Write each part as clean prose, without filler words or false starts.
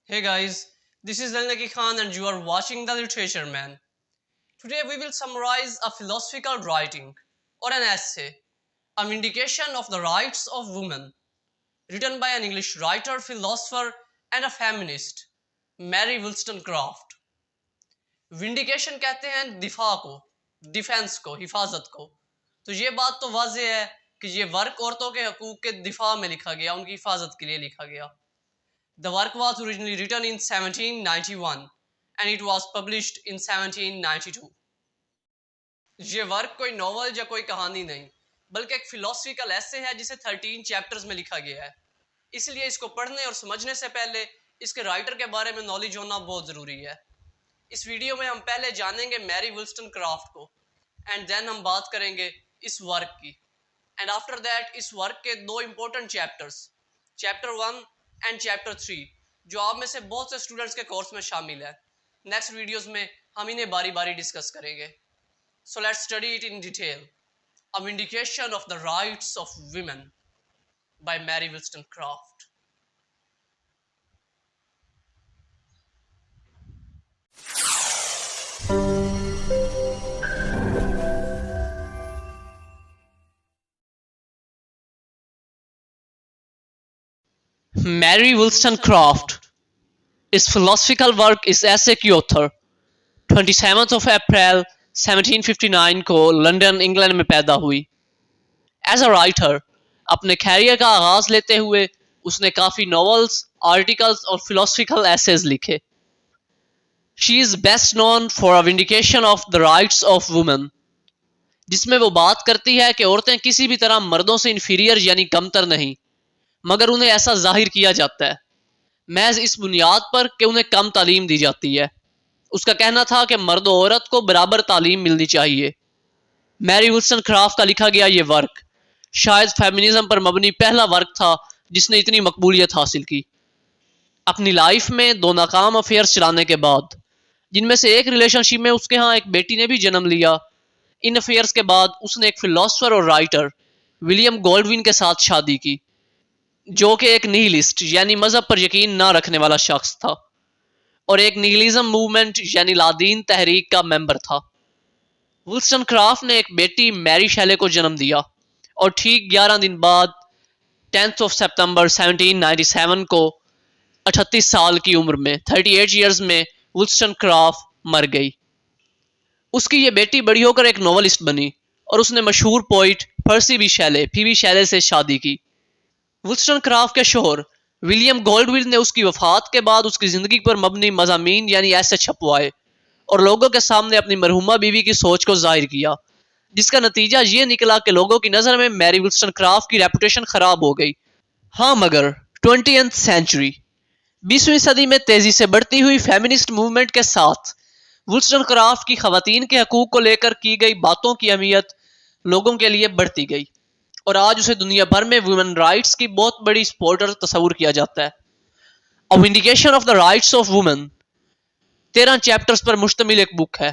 Hey guys, this is Alnaki Khan and you are watching The Literature Man. Today we will summarize a philosophical writing or an essay, a vindication of the rights of women, written by an English writer, philosopher and a feminist, Mary Wollstonecraft. Vindication कहते हैं दिफा को, defence को, हिफाजत को। तो ये बात तो वाज़ेह है कि ये वर्क औरतों के हकूक़ के दिफा में लिखा गया, उनकी हिफाजत के लिए लिखा गया। The work was originally written in 1791 and it was published in 1792. ये वर्क कोई नॉवल या कोई कहानी नहीं बल्कि एक फिलोसफिकल ऐसे है जिसे 13 चैप्टर्स में लिखा गया है। इसलिए इसको पढ़ने और समझने से पहले इसके राइटर के बारे में नॉलेज होना बहुत ज़रूरी है। इस वीडियो में हम पहले जानेंगे मैरी वुलस्टनक्राफ्ट को एंड देन हम बात करेंगे इस वर्क की एंड आफ्टर दैट इस वर्क के दो important chapters, chapter 1 and chapter 3, जो आप में से बहुत से स्टूडेंट्स के कोर्स में शामिल है। नेक्स्ट वीडियोस में हम इन्हें बारी बारी डिस्कस करेंगे। So let's study it in detail. A vindication of the rights of women by Mary Wollstonecraft. Mary Wollstonecraft इस philosophical work इस essay की author 27th of April 1759 को लंदन इंग्लैंड में पैदा हुई। एज अ राइटर अपने career का आगाज लेते हुए उसने काफ़ी नॉवेल्स, आर्टिकल्स और फिलोसफिकल एसेज लिखे। She is best known for a vindication of the rights of women, जिसमें वो बात करती है कि औरतें किसी भी तरह मर्दों से इन्फीरियर यानी कमतर नहीं, मगर उन्हें ऐसा जाहिर किया जाता है महज इस बुनियाद पर कि उन्हें कम तालीम दी जाती है। उसका कहना था कि मर्द और औरत को बराबर तालीम मिलनी चाहिए। मैरी वुलस्टनक्राफ्ट का लिखा गया ये वर्क शायद फेमिनिज्म पर मबनी पहला वर्क था जिसने इतनी मकबूलियत हासिल की। अपनी लाइफ में दो नाकाम अफेयर्स चलाने के बाद, जिनमें से एक रिलेशनशिप में उसके यहाँ एक बेटी ने भी जन्म लिया, इन अफेयर्स के बाद उसने एक फिलोसफर और राइटर विलियम गोल्डविन के साथ शादी की, जो कि एक निहिलिस्ट यानी मजहब पर यकीन ना रखने वाला शख्स था और एक निहिलिज्म मूवमेंट यानी लादीन तहरीक का मेंबर था। वुलस्टनक्राफ्ट ने एक बेटी मैरी शैले को जन्म दिया और ठीक 11 दिन बाद 10th of September 1797 को 38 साल की उम्र में 38 ईयर्स में वुलस्टनक्राफ्ट मर गई। उसकी ये बेटी बड़ी होकर एक नॉवलिस्ट बनी और उसने मशहूर पोइट पर्सी बी शैले पीबी शैले से शादी की। वुलस्टनक्राफ्ट के शोहर विलियम गोल्डविन ने उसकी वफात के बाद उसकी ज़िंदगी पर मबनी मज़ामीन यानी ऐसे छपवाए और लोगों के सामने अपनी मरहुमा बीवी की सोच को जाहिर किया, जिसका नतीजा ये निकला कि लोगों की नज़र में मैरी वुलस्टनक्राफ्ट की रेपुटेशन ख़राब हो गई। हाँ, मगर 20th सेंचुरी 20वीं सदी में तेज़ी से बढ़ती हुई फेमिनिस्ट मूवमेंट के साथ वुलस्टनक्राफ्ट की ख़वातीन के हकूक़ को लेकर की गई बातों की अहमियत लोगों के लिए बढ़ती गई और आज उसे दुनिया भर में वुमेन राइट्स की बहुत बड़ी सपोर्टर तस्वूर किया जाता है। A vindication of the rights of women 13 chapters पर मुश्तमिल एक बुक है।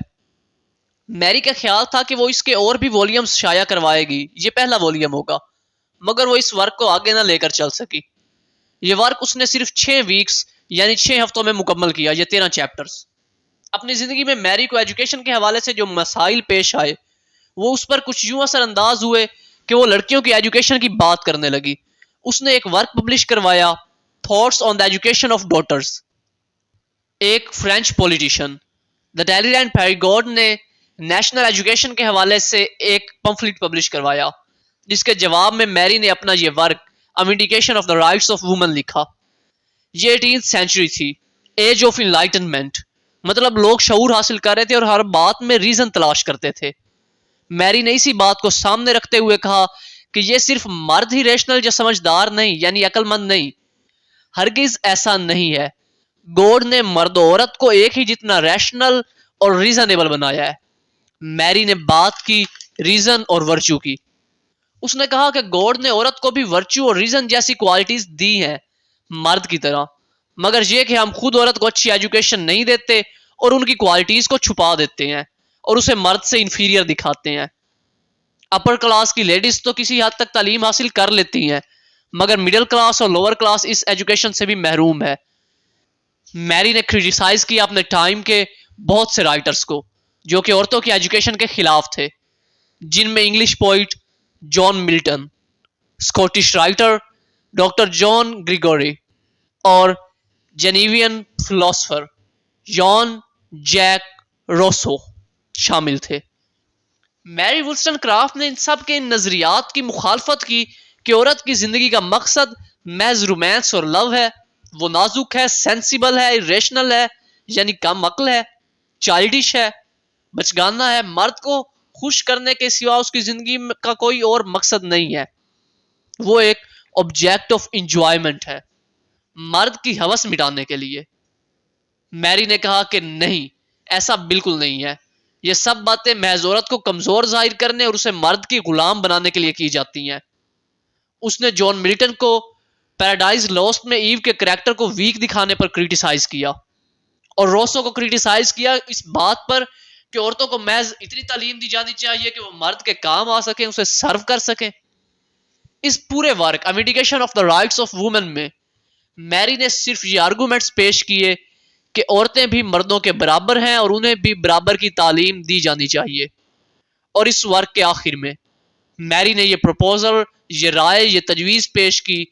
मैरी का ख्याल था कि वो इसके और भी वॉल्यूम्स शाया करवाएगी, ये पहला वॉल्यूम होगा, मगर वो इस वर्क को आगे ना लेकर चल सकी। ये वर्क उसने सिर्फ 6 वीक्स यानी 6 हफ्तों में मुकम्मल किया, ये 13 चैप्टर्स। अपनी ज़िंदगी में मैरी को एजुकेशन के हवाले से जो मसाइल पेश आए वो उस पर कुछ यूं असरअंदाज हुए कि वो लड़कियों की एजुकेशन की बात करने लगी। उसने एक वर्क पब्लिश करवाया, thoughts on the education of daughters. एक French politician the Talleyrand Perigord ने नेशनल एजुकेशन के हवाले से एक पम्फलेट पब्लिश करवाया, जिसके जवाब में मैरी ने अपना ये work a vindication of the rights of women लिखा। ये 18th सेंचुरी थी, एज ऑफ इनलाइटनमेंट, मतलब लोग शऊर हासिल कर रहे थे और हर बात में रीजन तलाश करते थे। मैरी ने इसी बात को सामने रखते हुए कहा कि ये सिर्फ मर्द ही रेशनल या समझदार नहीं यानी अक्लमंद नहीं, हरगिज ऐसा नहीं है। गॉड ने मर्द और औरत को एक ही जितना रैशनल और रीजनेबल बनाया है। मैरी ने बात की रीजन और वर्च्यू की। उसने कहा कि गॉड ने औरत को भी वर्च्यू और रीजन जैसी क्वालिटीज दी हैं मर्द की तरह, मगर ये कि हम खुद औरत को अच्छी एजुकेशन नहीं देते और उनकी क्वालिटीज को छुपा देते हैं और उसे मर्द से इन्फीरियर दिखाते हैं। अपर क्लास की लेडीज तो किसी हद तक तालीम हासिल कर लेती हैं, मगर मिडिल क्लास और लोअर क्लास इस एजुकेशन से भी महरूम है। میری نے کریٹیسائز کیا اپنے ٹائم کے بہت سے رائٹرز کو جو کہ عورتوں کی ایجوکیشن کے خلاف تھے، جن میں انگلش پوئٹ جان ملٹن، اسکاٹش رائٹر ڈاکٹر جان گریگوری اور جنیوین فلاسفر جان جیک روسو شامل تھے۔ میری ولسٹن کرافٹ نے ان سب کے نظریات کی مخالفت کی کہ عورت کی زندگی کا مقصد محض رومانس اور لو ہے، وہ نازک ہے، سینسیبل ہے، ریشنل ہے یعنی کم عقل ہے، چائلڈش ہے، بچگانہ ہے، مرد کو خوش کرنے کے سوا اس کی زندگی کا کوئی اور مقصد نہیں ہے، وہ ایک آبجیکٹ آف انجوائمنٹ ہے، مرد کی ہوس مٹانے کے لیے۔ میری نے کہا کہ نہیں، ایسا بالکل نہیں ہے، یہ سب باتیں محض عورت کو کمزور ظاہر کرنے اور اسے مرد کی غلام بنانے کے لیے کی جاتی ہیں۔ اس نے جان ملٹن کو پیراڈائز لاسٹ میں ایو کے کریکٹر کو ویک دکھانے پر کریٹیسائز کیا اور روسو کو کریٹیسائز کیا اس بات پر کہ عورتوں کو محض اتنی تعلیم دی جانی چاہیے کہ وہ مرد کے کام آ سکیں، اسے سرو کر سکیں۔ اس پورے work vindication of the rights of women میں میری نے صرف یہ آرگومنٹس پیش کیے کہ عورتیں بھی مردوں کے برابر ہیں اور انہیں بھی برابر کی تعلیم دی جانی چاہیے، اور اس ورک کے آخر میں میری نے یہ پروپوزل، یہ رائے، یہ تجویز پیش کی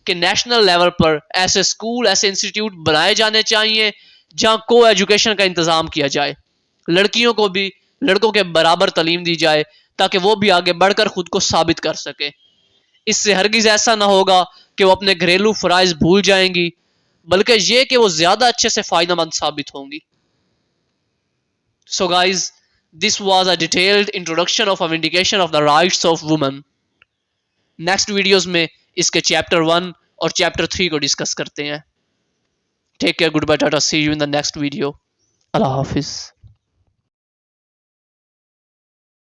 کہ نیشنل لیول پر ایسے اسکول، ایسے انسٹیٹیوٹ بنائے جانے چاہیے جہاں کو ایجوکیشن کا انتظام کیا جائے، لڑکیوں کو بھی لڑکوں کے برابر تعلیم دی جائے تاکہ وہ بھی آگے بڑھ کر خود کو ثابت کر سکے۔ اس سے ہرگز ایسا نہ ہوگا کہ وہ اپنے گھریلو فرائض بھول جائیں گی، بلکہ یہ کہ وہ زیادہ اچھے سے فائدہ مند ثابت ہوں گی۔ So guys, this was a detailed introduction of a vindication of the rights of women. Next videos میں اس کے چیپٹر 1 اور چیپٹر 3 کو ڈسکس کرتے ہیں۔ Take care, good bye, tata, see you in the next video, اللہ حافظ۔